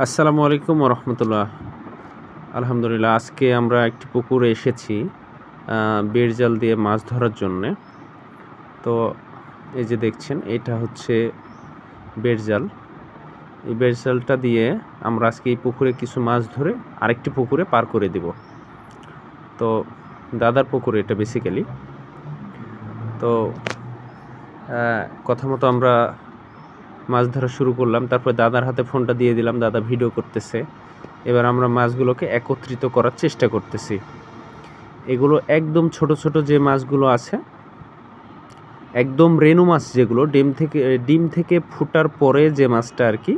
আসসালামু আলাইকুম রহমতুল্লাহ। আলহামদুলিল্লাহ, আজকে আমরা একটি পুকুরে এসেছি বেড় জাল দিয়ে মাছ ধরার জন্যে। তো এই যে দেখছেন, এটা হচ্ছে বেড় জাল। এই বেড় জালটা দিয়ে আমরা আজকে এই পুকুরে কিছু মাছ ধরে আরেকটি পুকুরে পার করে দেব। তো দাদার পুকুরে এটা বেসিক্যালি। তো কথা মতো আমরা মাছ ধরা শুরু করলাম। তারপর দাদার হাতে ফোনটা দিয়ে দিলাম, দাদা ভিডিও করতেছে। এবার আমরা মাছগুলোকে একত্রিত করার চেষ্টা করতেছি। এগুলো একদম ছোট ছোট যে মাছগুলো আছে, একদম রেনু মাছ, যেগুলো ডিম থেকে ফুটার পরে যে মাছটা আর কি,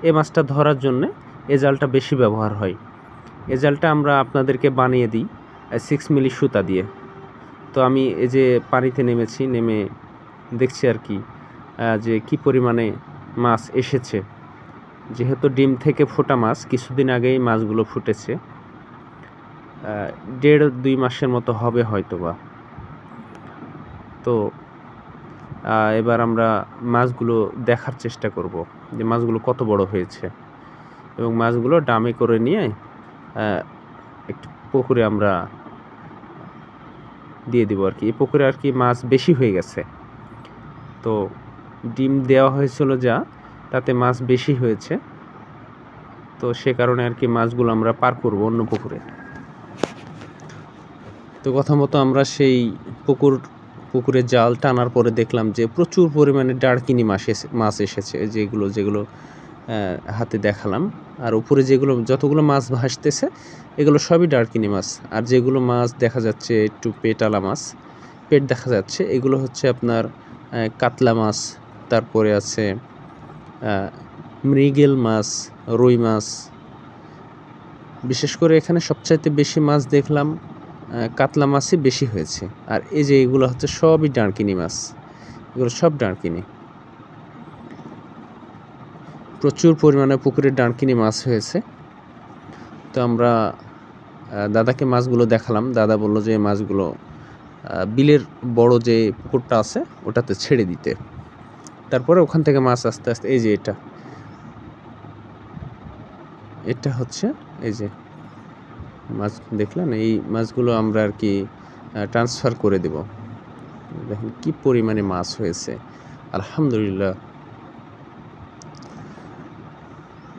এই মাছটা ধরার জন্যে এ জালটা বেশি ব্যবহার হয়। এ জালটা আমরা আপনাদেরকে বানিয়ে দিই 6 মিলি সুতা দিয়ে। তো আমি এই যে পানিতে নেমেছি, নেমে দেখছি আর কি যে কি পরিমাণে মাছ এসেছে। যেহেতু ডিম থেকে ফোটা মাছ, কিছুদিন আগেই মাছগুলো ফুটেছে, 1.5-2 মাসের মতো হবে হয়তোবা। তো এবার আমরা মাছগুলো দেখার চেষ্টা করব যে মাছগুলো কত বড় হয়েছে, এবং মাছগুলো ডামে করে নিয়ে একটু পুকুরে আমরা দিয়ে দিব আর কি। এই পুকুরে আর কি মাছ বেশি হয়ে গেছে, তো ডিম দেওয়া হয়েছিল যা, তাতে মাছ বেশি হয়েছে। তো সে কারণে আর কি মাছগুলো আমরা পার করব অন্য পুকুরে। তো কথা মতো আমরা সেই পুকুরে জাল টানার পরে দেখলাম যে প্রচুর পরিমাণে ডাড়কিনি মাছ এসেছে, যেগুলো হাতে দেখালাম। আর উপরে যতগুলো মাছ ভাসতেছে, এগুলো সবই ডাড়কিনি মাছ। আর যেগুলো মাছ দেখা যাচ্ছে একটু পেটালা মাছ, পেট দেখা যাচ্ছে, এগুলো হচ্ছে আপনার কাতলা মাছ, তারপরে আছে মৃগেল মাছ, রুই মাছ। বিশেষ করে এখানে সবচাইতে বেশি মাছ দেখলাম কাতলা মাছই বেশি হয়েছে। আর এই যে এগুলো হচ্ছে সবই ডাড়কিনি মাছ, এগুলো সব ডাড়কিনি। প্রচুর পরিমাণে পুকুরে ডাড়কিনি মাছ হয়েছে। তো আমরা দাদাকে মাছগুলো দেখালাম। দাদা বলল যে মাছগুলো বিলের বড় যে পুকুরটা আছে ওটাতে ছেড়ে দিতে। তারপরে ওখান থেকে মাছ আস্তে আস্তে, এই যে এটা হচ্ছে এই যে মাছ দেখলেন, এই মাছগুলো আমরা আর কি ট্রান্সফার করে দেব। দেখেন কি পরিমাণে মাছ হয়েছে, আলহামদুলিল্লাহ।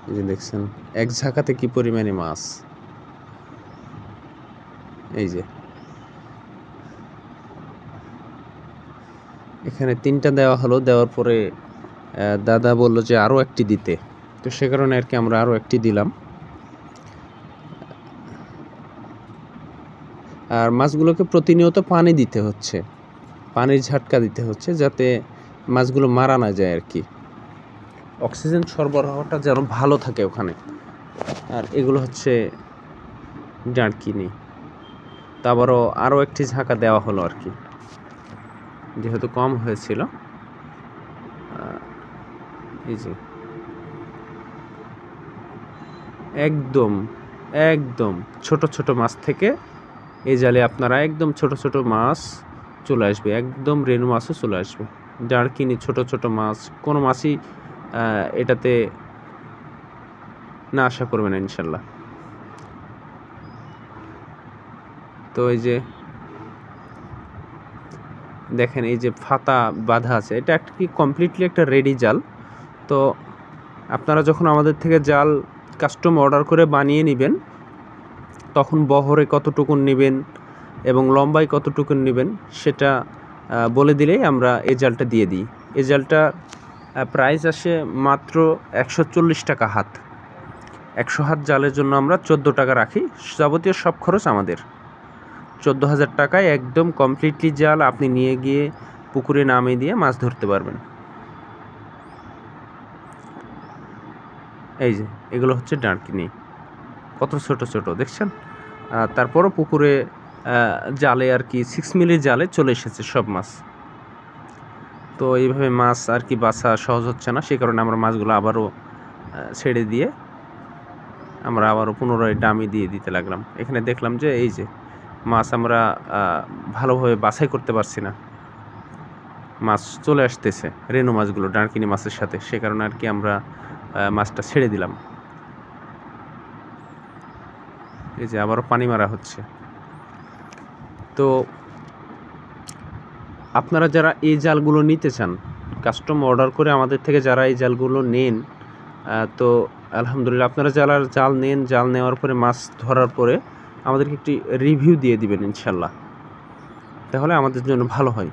এই যে দেখছেন এক ঝাঁকাতে কি পরিমাণে মাছ। এই যে এখানে 3টা দেওয়া হলো, দেওয়ার পরে দাদা বলল যে আরও একটি দিতে। তো সে কারণে আর কি আমরা আরও একটি দিলাম। আর মাছগুলোকে প্রতিনিয়ত পানি দিতে হচ্ছে, পানির ঝাটকা দিতে হচ্ছে, যাতে মাছগুলো মারা না যায় আর কি। অক্সিজেন সরবরাহটা যেন ভালো থাকে ওখানে। আর এগুলো হচ্ছে ডাড়কিনি। তা আরও একটি ঝাঁকা দেওয়া হলো আর কি, যেহেতু কম হয়েছিল। এই যে একদম ছোট ছোট মাছ থেকে এই জালে আপনারা একদম ছোট ছোট মাছ চলে আসবে, একদম রেনু মাছও চলে আসবে। ডাড়কিনি, ছোট ছোট মাছ, কোনো মাছই এটাতে না আশা করবে না ইনশাল্লাহ। তো এই যে দেখেন, এই যে ফাতা বাঁধা আছে, এটা কমপ্লিটলি একটা রেডি জাল। তো আপনারা যখন আমাদের থেকে জাল কাস্টম অর্ডার করে বানিয়ে নেবেন, তখন বহরে কতটুকুন নেবেন এবং লম্বায় কতটুকুন নেবেন সেটা বলে দিলেই আমরা এই জালটা দিয়ে দিই। এই জালটা প্রাইস আসে মাত্র 140 টাকা হাত। 100 হাত জালের জন্য আমরা 14 টাকা রাখি, যাবতীয় সব খরচ আমাদের। 14,000 টাকায় একদম কমপ্লিটলি জাল আপনি নিয়ে গিয়ে পুকুরে নামিয়ে দিয়ে মাছ ধরতে পারবেন। এই যে এগুলো হচ্ছে ডাড়কিনি, কত ছোট ছোট দেখছেন। তারপরও পুকুরে জালে আর কি 6 মিলি জালে চলে এসেছে সব মাছ। তো এইভাবে মাছ আর কি বাছা সহজ হচ্ছে না, সেই কারণে আমরা মাছগুলো আবারও ছেড়ে দিয়ে আমরা আবারও পুনরায় ডামি দিয়ে দিতে লাগলাম। এখানে দেখলাম যে এই যে মাছ আমরা ভালোভাবে বাছাই করতে পারছি না, মাছ চলে আসতেছে রেনু মাছগুলো ডাড়কিনি মাছের সাথে। সে কারণে আর কি আমরা মাছটা ছেড়ে দিলাম। এই যে আবারও পানি মারা হচ্ছে। তো আপনারা যারা এই জালগুলো নিতে চান, কাস্টম অর্ডার করে আমাদের থেকে যারা এই জালগুলো নেন, তো আলহামদুলিল্লাহ আপনারা যারা জাল নেন, জাল নেওয়ার পরে মাছ ধরার পরে আমাদেরকে একটি রিভিউ দিয়ে দিবেন ইনশাল্লাহ, তাহলে আমাদের জন্য ভালো হয়।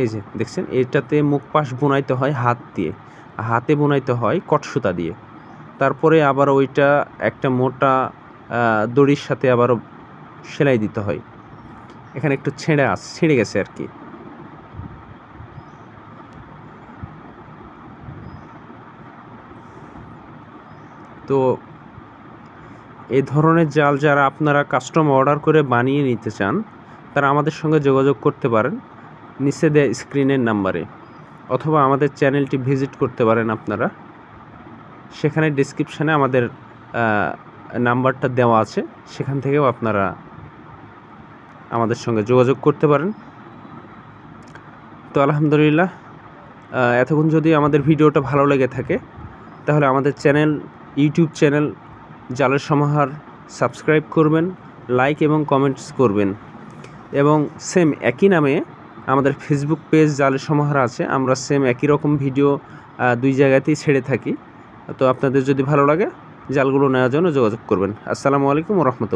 এই যে দেখছেন, এটাতে মুখ পাশ বোনাইতে হয় হাত দিয়ে, হাতে বোনাইতে হয় কটসুতা দিয়ে, তারপরে আবার ওইটা একটা মোটা দড়ির সাথে আবারও সেলাই দিতে হয়। এখানে একটু ছিঁড়ে গেছে আর কি। তো এই ধরনের জাল যারা আপনারা কাস্টম অর্ডার করে বানিয়ে নিতে চান, তারা আমাদের সঙ্গে যোগাযোগ করতে পারেন নিচে দেয়া স্ক্রিনের নাম্বারে, অথবা আমাদের চ্যানেলটি ভিজিট করতে পারেন আপনারা। সেখানে ডেসক্রিপশানে আমাদের নাম্বারটা দেওয়া আছে, সেখান থেকেও আপনারা আমাদের সঙ্গে যোগাযোগ করতে পারেন। তো আলহামদুলিল্লাহ, এতক্ষণ যদি আমাদের ভিডিওটা ভালো লেগে থাকে, তাহলে আমাদের ইউটিউব চ্যানেল জালের সমাহার সাবস্ক্রাইব করবেন, লাইক এবং কমেন্টস করবেন। এবং সেম একই নামে আমাদের ফেসবুক পেজ জালের সমাহার আছে, আমরা সেম একই রকম ভিডিও দুই জায়গাতেই ছেড়ে থাকি। তো আপনাদের যদি ভালো লাগে, জালগুলো নেওয়ার জন্য যোগাযোগ করবেন। আসসালামু আলাইকুম ওয়া রাহমাতুল্লাহ।